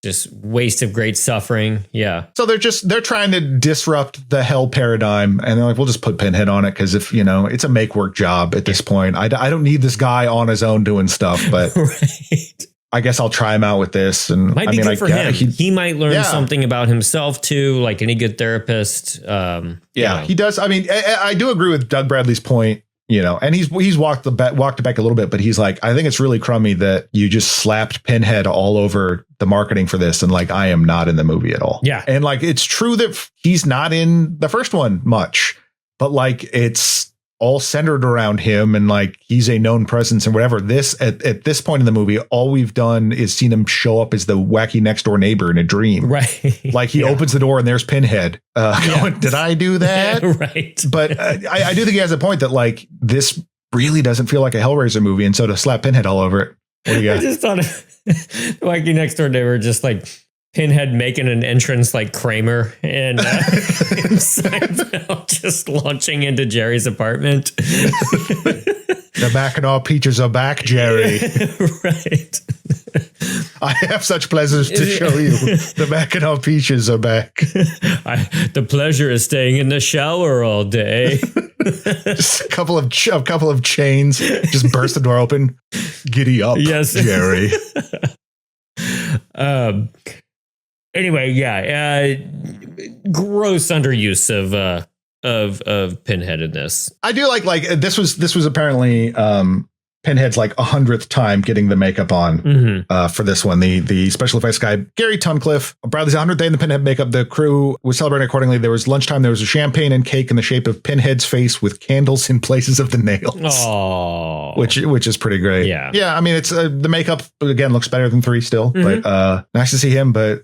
just waste of great suffering. Yeah.
So they're trying to disrupt the hell paradigm, and they're like, we'll just put Pinhead on it because if you know, it's a make work job at this point. I don't need this guy on his own doing stuff, but
Right.
I guess I'll try him out with this. And
Might
I
be
mean,
good for him. He might learn something about himself too, like any good therapist.
He does. I mean, I do agree with Doug Bradley's point, you know, and he's walked it back a little bit, but he's like, I think it's really crummy that you just slapped Pinhead all over the marketing for this. And like, I am not in the movie at all.
Yeah.
And like, it's true that he's not in the first one much, but like, it's all centered around him and like he's a known presence and whatever. This at this point in the movie, all we've done is seen him show up as the wacky next door neighbor in a dream.
Right.
Like he opens the door and there's Pinhead. Going, did I do that?
Right.
But I do think he has a point that like this really doesn't feel like a Hellraiser movie. And so to slap Pinhead all over it. What do you got?
I just thought wacky next door neighbor, just like Pinhead making an entrance like Kramer and Seinfeld just launching into Jerry's apartment.
The Mackinac peaches are back, Jerry.
Right.
I have such pleasures to show you. The Mackinac peaches are back.
The pleasure is staying in the shower all day.
Just a couple of chains. Just burst the door open. Giddy up,
yes,
Jerry.
Anyway, yeah, gross underuse of Pinhead in this.
I do like this was apparently Pinhead's like 100th time getting the makeup on for this one. The special effects guy, Gary Tunnicliffe, Bradley's 100th day in the Pinhead makeup. The crew was celebrating accordingly. There was lunchtime. There was a champagne and cake in the shape of Pinhead's face with candles in places of the nails.
Oh,
which is pretty great.
Yeah.
Yeah. I mean, it's the makeup again looks better than 3 still, but nice to see him. But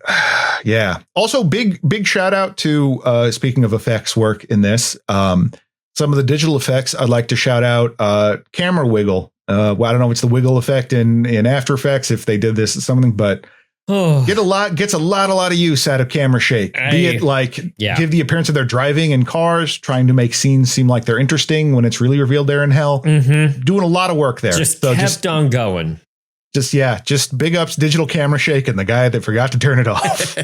yeah. Also big shout out to speaking of effects work in this. Some of the digital effects I'd like to shout out camera wiggle. Well, I don't know if it's the wiggle effect in After Effects if they did this or something, but gets a lot of use out of camera shake. Be it like give the appearance of their driving in cars, trying to make scenes seem like they're interesting when it's really revealed they're in hell. Doing a lot of work there.
Just kept on going.
Just big ups digital camera shake and the guy that forgot to turn it off.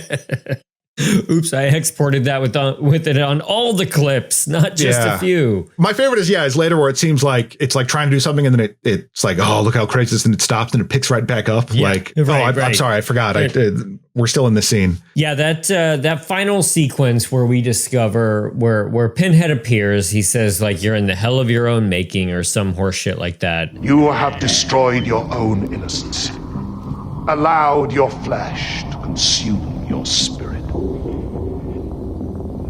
Oops, I exported that with it on all the clips, not just a few.
My favorite is later where it seems like it's like trying to do something and then it's like, oh, look how crazy this, and it stops and it picks right back up.
Yeah,
like,
right.
I'm sorry, I forgot. Right. We're still in the scene.
Yeah, that final sequence where we discover where Pinhead appears, he says like you're in the hell of your own making or some horse shit like that.
You have destroyed your own innocence, allowed your flesh to consume your spirit.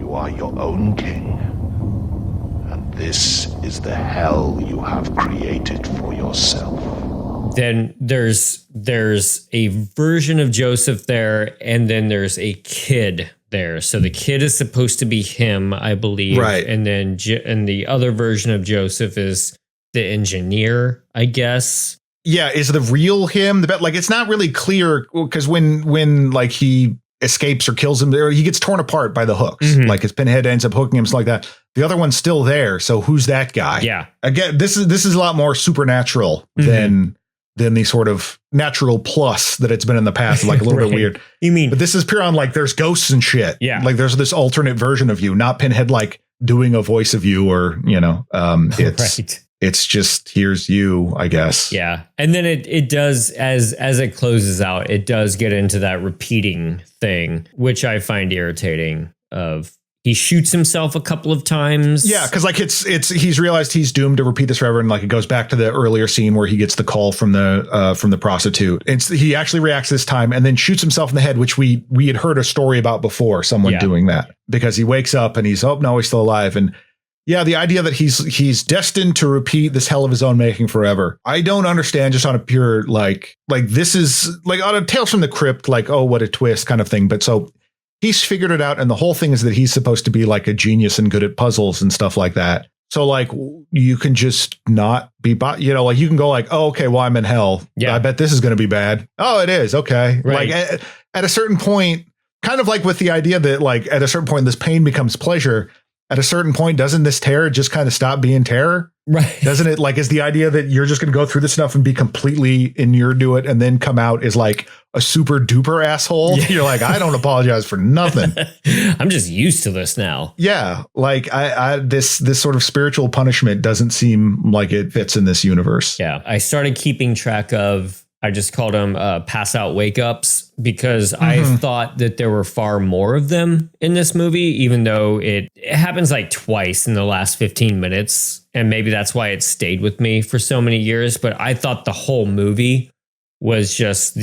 You are your own king, and this is the hell you have created for yourself.
Then there's a version of Joseph there, and then there's a kid there. So the kid is supposed to be him, I believe.
Right.
And then and the other version of Joseph is the engineer, I guess.
Yeah, is the real him like it's not really clear because when like he escapes or kills him there, he gets torn apart by the hooks. Like his Pinhead ends up hooking him like that. The other one's still there. So who's that guy?
Yeah.
Again, this is a lot more supernatural than the sort of natural plus that it's been in the past, like a little bit weird.
You mean,
but this is pure on like there's ghosts and shit.
Yeah.
Like there's this alternate version of you, not Pinhead like doing a voice of you or, it's
right.
It's just here's you, I guess.
Yeah. And then it does as it closes out, it does get into that repeating thing, which I find irritating of he shoots himself a couple of times.
Yeah, because like it's he's realized he's doomed to repeat this forever, and like it goes back to the earlier scene where he gets the call from the prostitute. He actually reacts this time and then shoots himself in the head, which we had heard a story about before, someone doing that, because he wakes up and he's he's still alive. And yeah, the idea that he's destined to repeat this hell of his own making forever. I don't understand just on a pure like this is like on a Tales from the Crypt, like, oh, what a twist kind of thing. But so he's figured it out. And the whole thing is that he's supposed to be like a genius and good at puzzles and stuff like that. So like you can just not be, like you can go like, oh, OK, well, I'm in hell. Yeah, I bet this is going to be bad. Oh, it is. OK. Right. Like at a certain point, kind of like with the idea that like at a certain point, this pain becomes pleasure. At a certain point, doesn't this terror just kind of stop being terror?
Right.
Doesn't it? Like, is the idea that you're just going to go through this stuff and be completely inured to it and then come out as like a super duper asshole? Yeah. You're like, I don't apologize for nothing.
I'm just used to this now.
Yeah. Like this sort of spiritual punishment doesn't seem like it fits in this universe.
Yeah. I started keeping track of, I just called them pass out wake ups because I thought that there were far more of them in this movie, even though it happens like twice in the last 15 minutes. And maybe that's why it stayed with me for so many years. But I thought the whole movie was just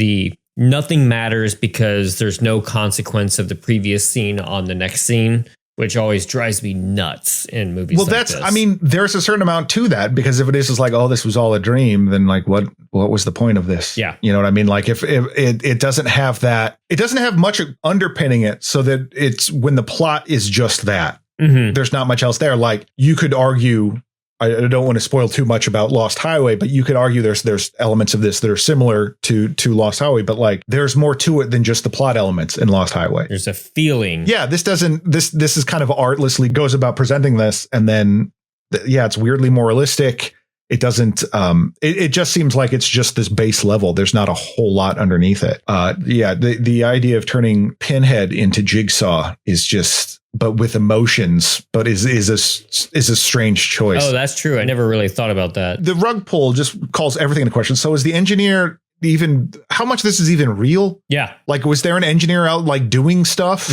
nothing matters because there's no consequence of the previous scene on the next scene, which always drives me nuts in movies. Well,
like this. I mean, there's a certain amount to that, because if it is just like, oh, this was all a dream, then like, what was the point of this?
Yeah.
You know what I mean? Like if it doesn't have that, it doesn't have much underpinning it, so that it's when the plot is just that, there's not much else there. Like you could argue, I don't want to spoil too much about Lost Highway, but you could argue there's elements of this that are similar to Lost Highway, but like there's more to it than just the plot elements in Lost Highway.
There's a feeling.
Yeah, this is kind of artlessly goes about presenting this, and then it's weirdly moralistic. It doesn't it just seems like it's just this base level. There's not a whole lot underneath it. The idea of turning Pinhead into Jigsaw is just, but with emotions, but is a strange choice.
Oh, that's true. I never really thought about that.
The rug pull just calls everything into question. So is the engineer even, how much this is even real?
Yeah.
Like, was there an engineer out like doing stuff,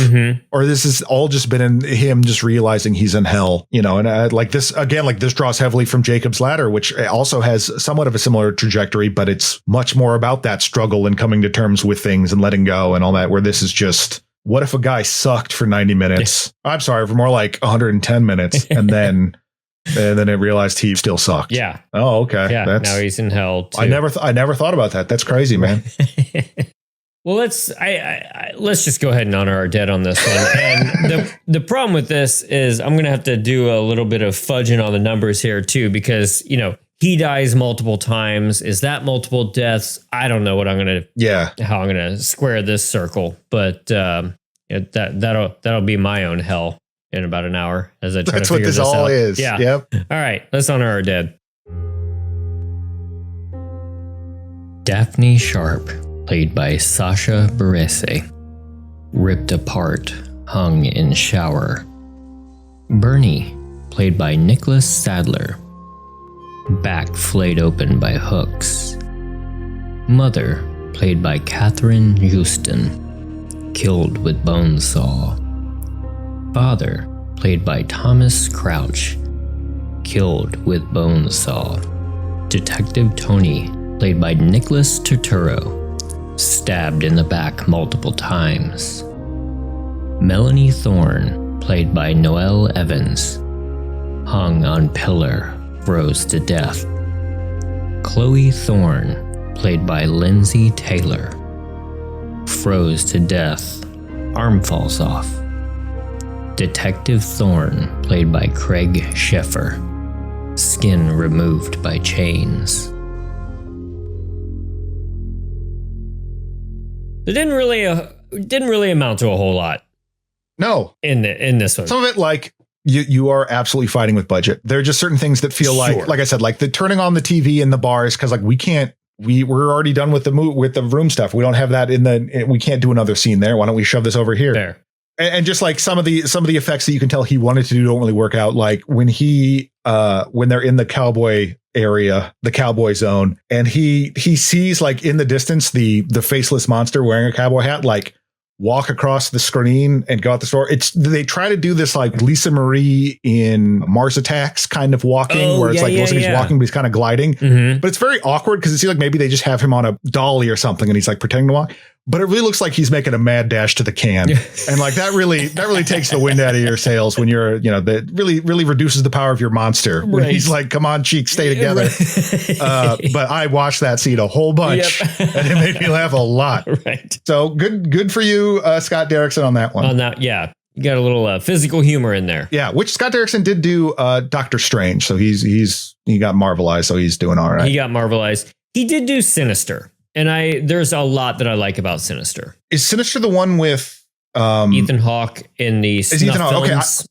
or this has all just been in him just realizing he's in hell, you know? And like this again, like this draws heavily from Jacob's Ladder, which also has somewhat of a similar trajectory, but it's much more about that struggle and coming to terms with things and letting go and all that, where this is just, what if a guy sucked for 90 minutes? I'm sorry, for more like 110 minutes. And then it realized he still sucked.
Yeah.
Oh, okay.
Yeah. Now he's in hell too.
I never thought about that. That's crazy, man.
Well, let's just go ahead and honor our dead on this one. And the problem with this is I'm going to have to do a little bit of fudging on the numbers here too, because, you know, he dies multiple times. Is that multiple deaths? I don't know what how I'm going to square this circle, but that'll be my own hell in about an hour as I try to figure this out. That's what this all is. Yeah. Yep. All right. Let's honor our dead. Daphne Sharp, played by Sasha Barese. Ripped apart, hung in shower. Bernie, played by Nicholas Sadler. Back flayed open by hooks. Mother, played by Catherine Houston. Killed with bone saw. Father, played by Thomas Crouch. Killed with bone saw. Detective Tony, played by Nicholas Turturro. Stabbed in the back multiple times. Melanie Thorne, played by Noelle Evans. Hung on pillar, froze to death. Chloe Thorne, played by Lindsay Taylor. Froze to death, arm falls off. Detective Thorne, played by Craig Sheffer. Skin removed by chains. It didn't really amount to a whole lot.
No,
in this one,
some of it like you are absolutely fighting with budget. There are just certain things that feel like I said, like the turning on the TV in the bars, because like we're already done with the room stuff. We don't have that we can't do another scene there. Why don't we shove this over here?
There.
And just like some of the effects that you can tell he wanted to do don't really work out. Like when when they're in the cowboy area, the cowboy zone, and he sees like in the distance the faceless monster wearing a cowboy hat like walk across the screen and go out the store. They try to do this like Lisa Marie in Mars Attacks kind of walking, where it's like looks like he's walking, but he's kind of gliding. But it's very awkward because it seems like maybe they just have him on a dolly or something and he's like pretending to walk. But it really looks like he's making a mad dash to the can. And like that really takes the wind out of your sails when you're, you know, that really reduces the power of your monster. When he's like, come on, cheeks, stay together. But I watched that scene a whole bunch and it made me laugh a lot. Right. So good for you, Scott Derrickson, on that one.
On that, yeah. You got a little physical humor in there.
Yeah, which Scott Derrickson did do Doctor Strange. So he got Marvelized, so he's doing all right.
He got Marvelized. He did do Sinister. And there's a lot that I like about Sinister.
Is Sinister the one with
Ethan Hawke in the snuff films?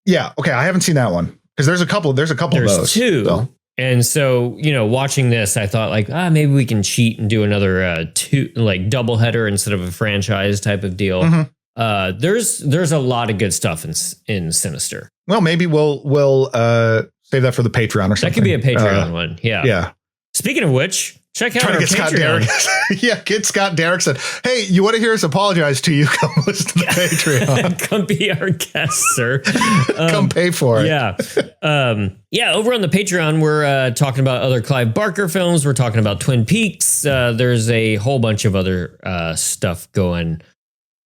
Okay. Okay, I haven't seen that one. Because there's a couple of those.
Two.
So.
And so, watching this, I thought like, maybe we can cheat and do another two, like doubleheader instead of a franchise type of deal. Mm-hmm. There's a lot of good stuff in Sinister.
Well, maybe we'll save that for the Patreon or something.
That could be a Patreon one. Yeah.
Yeah.
Speaking of which, check out our Patreon.
Get Scott Derrickson. Hey, you want to hear us apologize to you? Come listen to the Patreon.
Come be our guest, sir.
Come pay for it.
Yeah. Over on the Patreon, we're talking about other Clive Barker films. We're talking about Twin Peaks. There's a whole bunch of other stuff going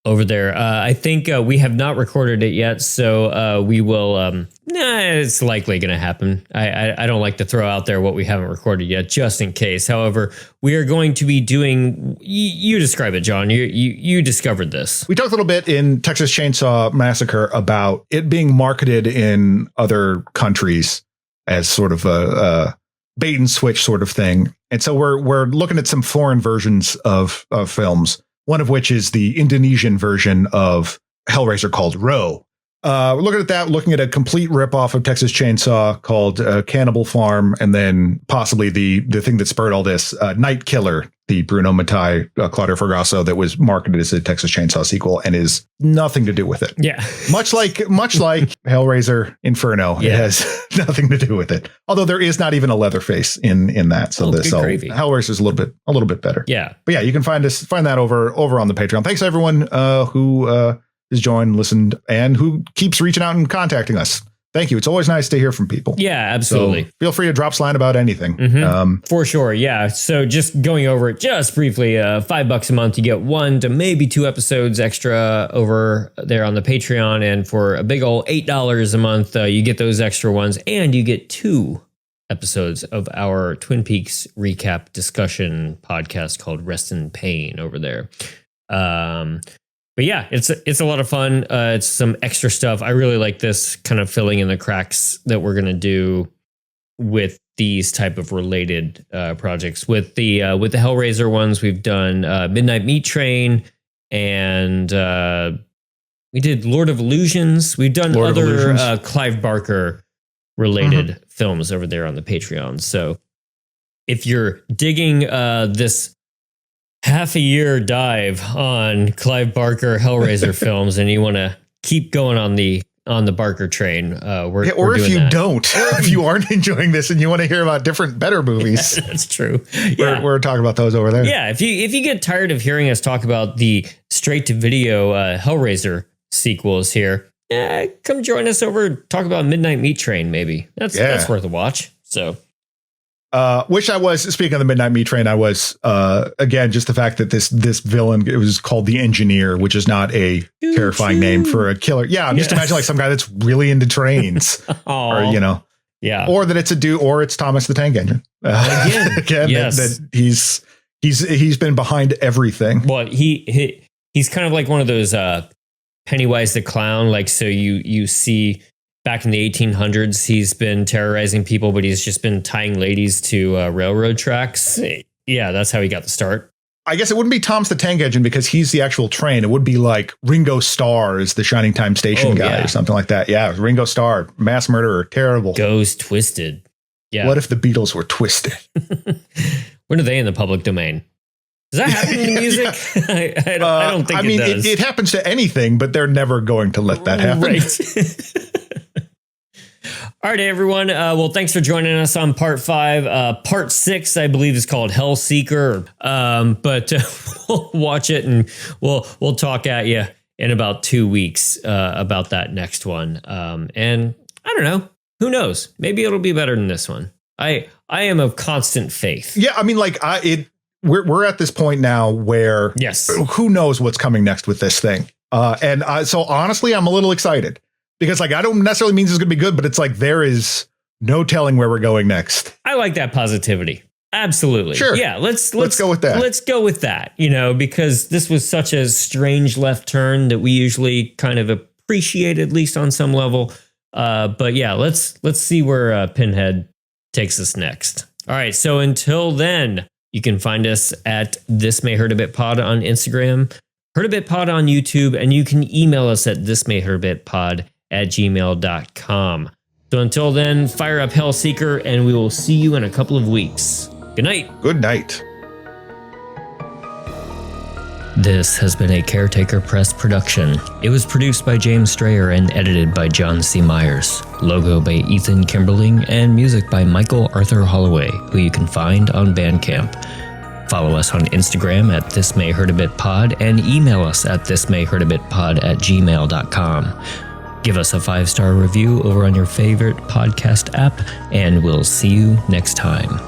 over there. I think we have not recorded it yet, so we will. It's likely going to happen. I don't like to throw out there what we haven't recorded yet, just in case. However, we are going to be doing. You describe it, John. You discovered this.
We talked a little bit in Texas Chainsaw Massacre about it being marketed in other countries as sort of a bait and switch sort of thing, and so we're looking at some foreign versions of films. One of which is the Indonesian version of Hellraiser called Row. We're looking at that, looking at a complete ripoff of Texas Chainsaw called Cannibal Farm, and then possibly the thing that spurred all this, Night Killer, the Bruno Mattei, Claudio Fragasso, that was marketed as a Texas Chainsaw sequel and is nothing to do with it.
Yeah.
Much like Hellraiser Inferno, It has nothing to do with it. Although there is not even a Leatherface in that. So Hellraiser is a little bit better.
Yeah.
But yeah, you can find that over on the Patreon. Thanks everyone who has joined, listened, and who keeps reaching out and contacting us. Thank you. It's always nice to hear from people.
Yeah, absolutely.
So feel free to drop us a line about anything.
Mm-hmm. For sure. Yeah. So just going over it just briefly, $5 a month, you get 1 to maybe 2 episodes extra over there on the Patreon. And for a big old $8 a month, you get those extra ones, and you get 2 episodes of our Twin Peaks recap discussion podcast called Rest in Pain over there. But yeah, it's a lot of fun. It's some extra stuff. I really like this kind of filling in the cracks that we're going to do with these type of related projects. With the Hellraiser ones, we've done Midnight Meat Train, and we did Lord of Illusions. We've done other Clive Barker related films over there on the Patreon. So if you're digging this half a year dive on Clive Barker Hellraiser films, and you want to keep going on the Barker train, we're
if
doing
you
that.
don't, if you aren't enjoying this and you want to hear about different, better movies,
that's true. Yeah.
We're talking about those over there.
Yeah, if you get tired of hearing us talk about the straight to video Hellraiser sequels here, come join us over. Talk about Midnight Meat Train. Maybe that's worth a watch. So.
Wish I was, speaking of the Midnight Meat Train, I was, again, just the fact that this villain, it was called the Engineer, which is not a terrifying name for a killer. Yeah. I'm just imagining like some guy that's really into trains or, or that it's a dude, or it's Thomas the Tank Engine. Again,
yes.
that he's been behind everything.
Well, he's kind of like one of those, Pennywise the Clown. Like, so you see, back in the 1800s, he's been terrorizing people, but he's just been tying ladies to railroad tracks. Yeah, that's how he got the start.
I guess it wouldn't be Thomas the Tank Engine because he's the actual train. It would be like Ringo Starr is the Shining Time Station guy or something like that. Yeah, Ringo Starr, mass murderer, terrible.
Goes twisted. Yeah.
What if the Beatles were twisted?
When are they in the public domain? Does that happen in music? I don't think it does.
It happens to anything, but they're never going to let that happen.
Right. All right, everyone. Well, thanks for joining us on part 5. Part 6, I believe, is called Hellseeker. But we'll watch it and we'll talk at you in about 2 weeks about that next one. And I don't know. Who knows? Maybe it'll be better than this one. I am of constant faith.
Yeah, I mean, like we're at this point now where who knows what's coming next with this thing. So honestly, I'm a little excited. Because like, I don't necessarily mean it's going to be good, but it's like, there is no telling where we're going next.
I like that positivity. Absolutely.
Sure.
Yeah. Let's
go with that.
Let's go with that, because this was such a strange left turn that we usually kind of appreciate, at least on some level. But yeah, let's see where Pinhead takes us next. All right. So until then, you can find us at This May Hurt a Bit Pod on Instagram, Hurt a Bit Pod on YouTube, and you can email us at thismayhurtabitpod@gmail.com. So until then, fire up Hellseeker, and we will see you in a couple of weeks. Good night.
Good night.
This has been a Caretaker Press production. It was produced by James Strayer and edited by John C. Myers. Logo by Ethan Kimberling and music by Michael Arthur Holloway, who you can find on Bandcamp. Follow us on Instagram at thismayhurtabitpod and email us at thismayhurtabitpod@gmail.com. Give us a 5-star review over on your favorite podcast app, and we'll see you next time.